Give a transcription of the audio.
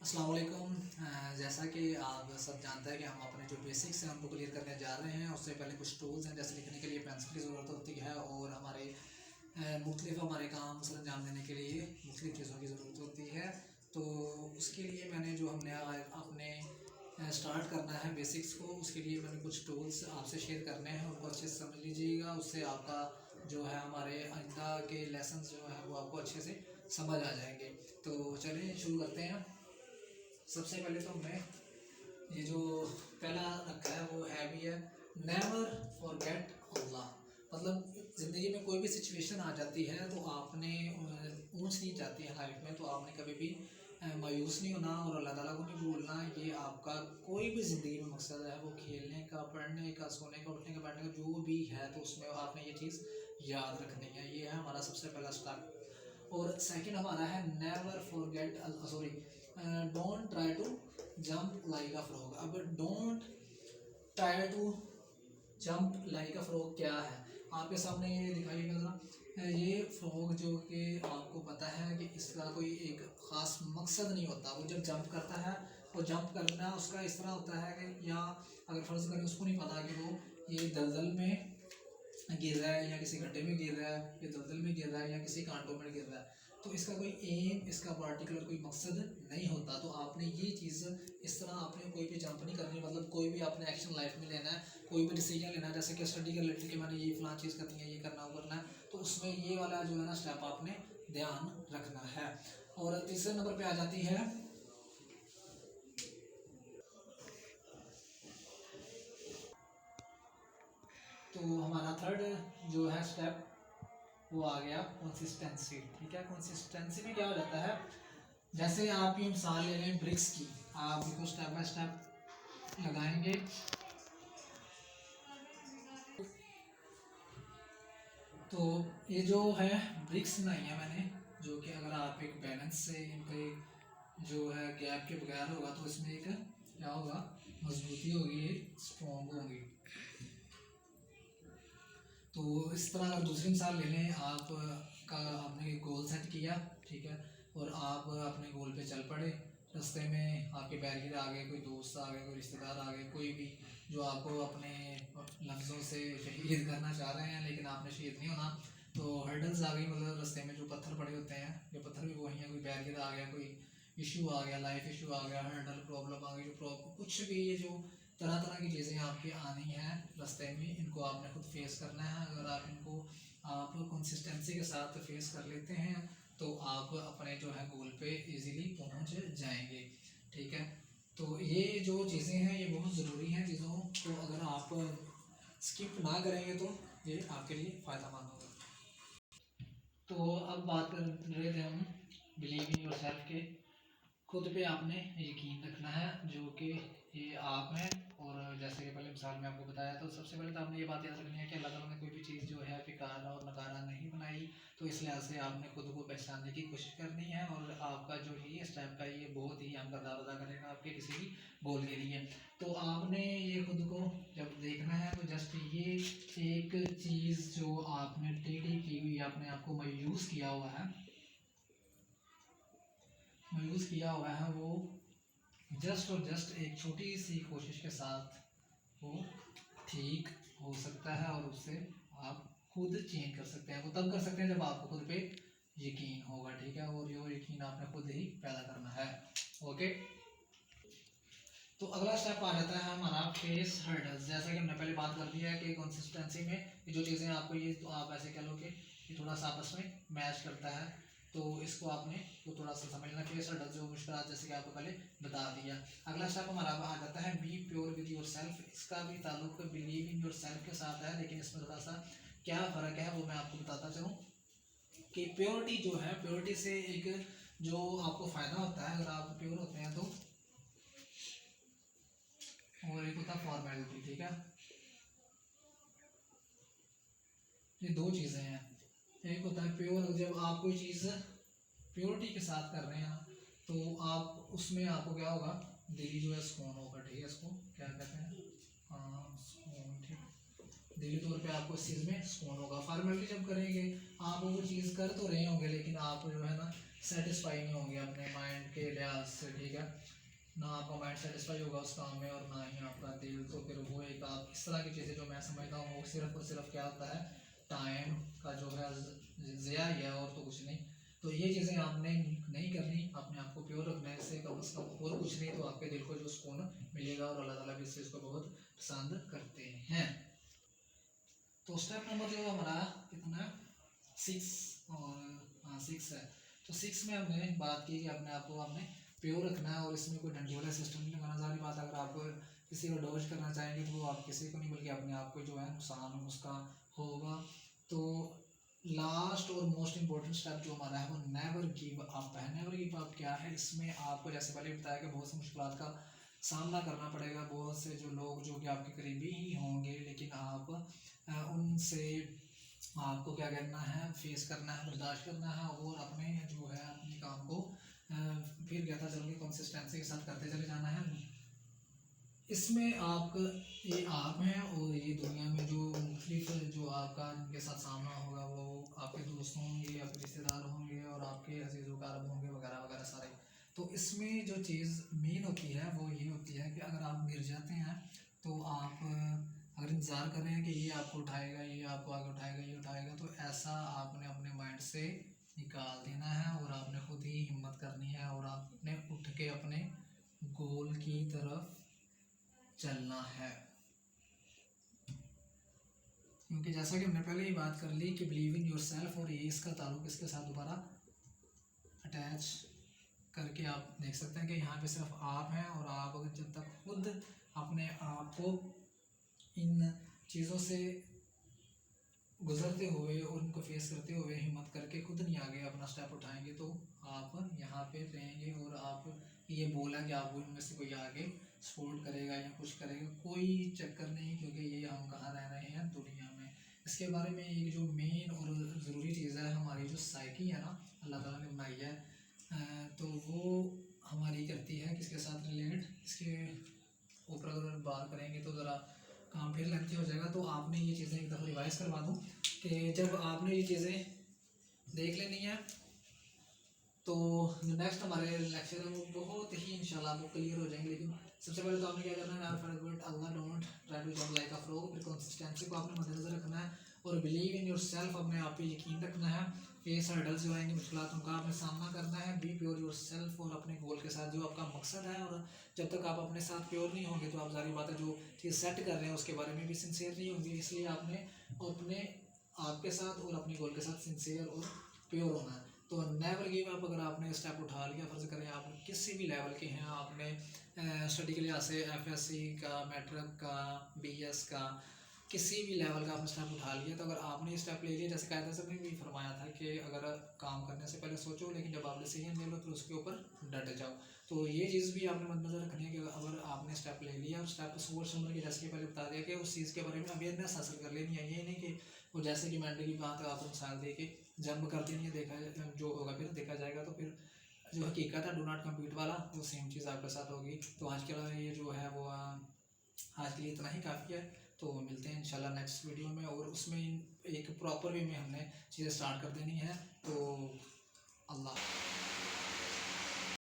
अस्सलाम वालेकुम। जैसा कि आप सब जानते हैं कि हम अपने जो बेसिक्स हैं उनको क्लियर करने जा रहे हैं। उससे पहले कुछ टूल्स हैं, जैसे लिखने के लिए पेंसिल की ज़रूरत होती है और हमारे मुख्तलिफ हमारे काम सर अंजाम देने के लिए मुख्तलिफ चीज़ों की ज़रूरत होती है। तो उसके लिए मैंने जो हमने अपने स्टार्ट करना है बेसिक्स को, उसके लिए मैंने कुछ टूल्स आपसे शेयर करने हैं, उनको अच्छे से समझ लीजिएगा। उससे आपका जो है हमारे आइंदा के लेसन्स जो है वो आपको अच्छे से समझ आ जाएंगे। तो चलिए शुरू करते हैं। सबसे पहले तो मैं ये जो पहला रखा है वो है भी है, नेवर फॉरगेट अल्लाह। मतलब ज़िंदगी में कोई भी सिचुएशन आ जाती है तो आपने ऊंच नीच जाती है लाइफ में, तो आपने कभी भी मायूस नहीं होना और अल्लाह ताला को नहीं भूलना। ये आपका कोई भी ज़िंदगी में मकसद है, वो खेलने का, पढ़ने का, सोने का, उठने का, बैठने का, जो भी है, तो उसमें आपने ये चीज़ याद रखनी है। ये है हमारा सबसे पहला स्टेप। और सेकंड हमारा है never forget, sorry, don't try to jump like a frog. अब don't try to jump like a frog क्या है, आपके सामने ये दिखाइएगा ज़रा। ये फ्रॉग जो कि आपको पता है कि इसका कोई एक ख़ास मकसद नहीं होता। वो जब जंप करता है, वो जंप करना उसका इस तरह होता है कि, या अगर फ़र्ज़ करें उसको नहीं पता कि वो ये दलदल में गिर रहा है या किसी गड्ढे में गिर रहा है या दलदल में गिर रहा है या किसी कांटों में गिर रहा है, तो इसका कोई एम, इसका पार्टिकुलर कोई मकसद नहीं होता। तो आपने ये चीज़ इस तरह, आपने कोई भी जंप नहीं करनी। मतलब कोई भी आपने एक्शन लाइफ में लेना है, कोई भी डिसीजन लेना है, जैसे कि स्टडी के रिलेटेड कि मैंने ये फलां चीज़ करनी है, ये करना, वो करना है, तो उसमें ये वाला जो है ना स्टेप आपने ध्यान रखना है। और तीसरे नंबर पर आ जाती है, तो हमारा थर्ड जो है स्टेप वो आ गया कंसिस्टेंसी। ठीक है, कंसिस्टेंसी में क्या हो जाता है, जैसे आप ये मिसाल ले लें ब्रिक्स की, आप इसको स्टेप बाय स्टेप लगाएंगे। तो ये जो है ब्रिक्स बनाई है मैंने, जो कि अगर आप एक बैलेंस से इनके जो है गैप के बगैर होगा तो इसमें एक क्या होगा, मजबूती होगी, ये स्ट्रॉन्ग होगी। तो इस तरह अगर दूसरी मिसाल ले लें, आप का आपने गोल सेट किया, ठीक है, और आप अपने गोल पे चल पड़े। रास्ते में आपके बैरियर आ गए, कोई दोस्त आ गए, कोई रिश्तेदार आ गए, कोई भी जो आपको अपने लफ्ज़ों से शहीद करना चाह रहे हैं, लेकिन आपने शहीद नहीं होना। तो हर्डल्स आ गई, मतलब रास्ते में जो पत्थर पड़े होते हैं, ये पत्थर भी वही हैं, कोई बैरियर आ गया, कोई इशू आ गया, लाइफ इशू आ गया, हर्डल प्रॉब्लम आ गई, जो प्रॉब्लम कुछ भी, ये जो तरह तरह की चीज़ें आपकी आनी हैं रास्ते में, इनको आपने खुद फेस करना है। अगर आप इनको आप कंसिस्टेंसी के साथ फेस कर लेते हैं तो आप अपने जो है गोल पे इजीली पहुंच जाएंगे। ठीक है, तो ये जो चीज़ें हैं ये बहुत ज़रूरी हैं चीज़ों को, अगर आप स्किप ना करेंगे तो ये आपके लिए फ़ायदेमंद होगा। तो अब बात कर रहे थे हम बिलीव इन योरसेल्फ के, खुद पे आपने यकीन रखना है, जो कि ये आप हैं। और जैसे कि पहले मिसाल में आपको बताया, तो सबसे पहले तो आपने ये बात याद रखनी है कि अल्लाह ताला ने कोई भी चीज़ जो है बेकार और नकारा नहीं बनाई। तो इस लिहाज से आपने खुद को पहचानने की कोशिश करनी है, और आपका जो ये स्टेप का ये बहुत ही अहम किरदार अदा करेगा आपके किसी भी गोल के लिए। तो आपने ये खुद को जब देखना है, तो जस्ट ये एक चीज़ जो आपने टेढ़ी की हुई, आपने आपको मायूस किया हुआ है, मायूस किया हुआ है, वो जस्ट और जस्ट एक छोटी सी कोशिश के साथ वो ठीक हो सकता है, और उससे आप खुद चेंज कर सकते हैं। वो तब कर सकते हैं जब आपको खुद पे यकीन होगा। ठीक है, और ये यकीन आपने खुद ही पैदा करना है। ओके, तो अगला स्टेप आ जाता है हमारा फेस हर्डल्स। जैसा कि हमने पहले बात कर दी है कि कंसिस्टेंसी में ये जो चीज़ें आपको, ये तो आप ऐसे कह लो कि ये थोड़ा सा आपस में मैच करता है, तो इसको आपने तो थोड़ा सा समझना। फेस हर्डल्स जो मुश्किल, जैसे कि आपको पहले बता दिया। अगला स्टेप हमारा आ जाता है be pure with yourself. इसका भी ताल्लुक बिलीव इन योर सेल्फ के साथ है, लेकिन इसमें थोड़ा सा क्या फ़र्क है वो मैं आपको बताता चलूँ। कि प्योरिटी जो है, प्योरिटी से एक जो आपको फ़ायदा होता है अगर आप प्योर होते हैं तो, और एक होता है फॉर्मेलिटी। ठीक है, ये दो चीज़ें हैं। एक होता है प्योर, जब आप कोई चीज़ प्योरिटी के साथ कर रहे हैं तो आप उसमें आपको क्या होगा, दिली जो है सुकून होगा। ठीक है, इसको क्या कहते हैं, सुकून। ठीक, दिली तौर पे आपको इस चीज़ में सुकून होगा। फॉर्मेलिटी जब करेंगे, आप वो चीज़ कर तो रहे होंगे, लेकिन आप जो है ना सेटिस्फाई नहीं होंगे अपने माइंड के लिहाज से, ठीक है ना, आपका माइंड सेटिस्फाई होगा उस काम में और ना ही आपका दिल। तो फिर वो एक आप इस तरह की चीज़ें जो मैं समझता हूँ वो सिर्फ और सिर्फ क्या होता है, टाइम का जो है ज़िया ही है और तो कुछ नहीं। तो ये चीज़ें आपने नहीं करनी, अपने आप को प्योर रखना है, इससे कम से कम और कुछ नहीं तो आपके दिल को जो सुकून मिलेगा, और अल्लाह ताला भी इस चीज़ को बहुत पसंद करते हैं। तो स्टेप नंबर जो हमारा कितना 6 और हाँ 6 है। तो 6 में हमने बात की कि अपने आप को आपने प्योर रखना है और इसमें कोई डंडी वाला सिस्टम नहीं लगाना। सारी बात अगर आप किसी को डोज करना चाहेंगे तो वो आप किसी को नहीं बल्कि अपने आप को जो है नुकसान उसका होगा। तो लास्ट और मोस्ट इम्पोर्टेंट स्टेप जो हमारा है वो नेवर गिव अप है। नेवर गिव अप क्या है, इसमें आपको जैसे पहले बताया कि बहुत सी मुश्किलात का सामना करना पड़ेगा, बहुत से जो लोग जो कि आपके करीबी ही होंगे, लेकिन आप उनसे आपको क्या करना है, फेस करना है, बर्दाश्त करना है और अपने जो है अपने काम को फिर कहता चलोगे कंसिस्टेंसी के साथ करते चले जाना है। इसमें आप ये आप हैं और ये दुनिया में जो मुख्तलिफ जो आपका जिनके साथ सामना होगा वो आपके दोस्त होंगे, आपके रिश्तेदार होंगे और आपके अजीज़ व कारब होंगे वगैरह वगैरह सारे। तो इसमें जो चीज़ मेन होती है वो ये होती है कि अगर आप गिर जाते हैं तो आप अगर इंतज़ार कर रहे हैं कि ये आपको उठाएगा, ये आपको आगे उठाएगा, ये उठाएगा, तो ऐसा आपने अपने माइंड से निकाल देना है और आपने खुद ही हिम्मत करनी है और आपने उठ के अपने गोल की तरफ चलना है। क्योंकि जैसा कि हमने पहले ही बात कर ली कि बिलीव इन योर सेल्फ, और ये इसका ताल्लुक इसके साथ दोबारा अटैच करके आप देख सकते हैं कि यहाँ पे सिर्फ आप हैं और आप अगर जब तक खुद अपने आप को इन चीज़ों से गुजरते हुए और उनको फेस करते हुए हिम्मत करके खुद नहीं आगे अपना स्टेप उठाएंगे तो आप यहाँ पे रहेंगे। और आप ये बोला कि आपको इनमें से कोई आगे सपोर्ट करेगा या कुछ करेगा, कोई चक्कर नहीं, क्योंकि ये हम कहाँ रह रहे हैं, दुनिया में। इसके बारे में एक जो मेन और ज़रूरी चीज़ है, हमारी जो साइकी है ना अल्लाह ताला ने बनाई है, तो वो हमारी करती है किसके साथ रिलेट, इसके ऊपर अगर बात करेंगे तो ज़रा काम फिर लेंथी हो जाएगा। तो आपने ये चीज़ें एक दफ़ा रिवाइज़ करवा दूँ कि जब आपने ये चीज़ें देख लेनी है तो जो नेक्स्ट हमारे लेक्चर है वो बहुत ही इंशाल्लाह आपको क्लियर हो जाएंगे। लेकिन सबसे पहले तो आपने क्या करना है, अल्लाह don't try to jump like a frog, फिर कंसिस्टेंसी को आपने मद्देनजर रखना है और बिलीव इन योर सेल्फ, अपने आप पे यकीन रखना है। फेस हर्डल्स जो आएंगे, मुश्किलात, उनका आपने सामना करना है। बी प्योर योर सेल्फ, और अपने गोल के साथ जो आपका मकसद है, और जब तक आप अपने साथ प्योर नहीं होंगे तो आप जारी बात है जो चीज़ सेट कर रहे हैं उसके बारे में भी सिंसियर नहीं होंगे। इसलिए आपने अपने आपके साथ और अपने गोल के साथ सिंसियर और प्योर होना है। तो नेवर गिव अप, अगर आपने स्टेप उठा लिया, फर्ज करें आप किसी भी लेवल के हैं, आपने स्टडी के लिहाज से एफएससी का, मैट्रिक का, बीएस का, किसी भी लेवल का आपने स्टेप उठा लिया, तो अगर आपने स्टेप ले लिया, जैसे कायदा साहब ने भी फरमाया था कि अगर काम करने से पहले सोचो, लेकिन जब आप डिसीजन ले लो तो उसके ऊपर डट जाओ। तो ये चीज़ भी आपने मद्देनजर रखनी है कि अगर आपने स्टेप ले लिया और स्टेप सोच समझ के, जैसे कि पहले बता दिया कि उस चीज़ के बारे में अवेयरनेस हासिल कर लेनी है। ये नहीं कि वो जैसे कि मेंटली बात आपको मिसाल दे के जंप कर देनी है, देखा जो होगा फिर देखा जाएगा। तो फिर जो हकीकत है डू नॉट कम्पीट वाला, वो सेम चीज़ आपके साथ होगी। तो आज के लिए ये जो है वो आज के लिए इतना ही काफ़ी है। तो मिलते हैं इंशाल्लाह नेक्स्ट वीडियो में, और उसमें एक प्रॉपर वे में हमने चीज़ें स्टार्ट कर देनी है। तो अल्लाह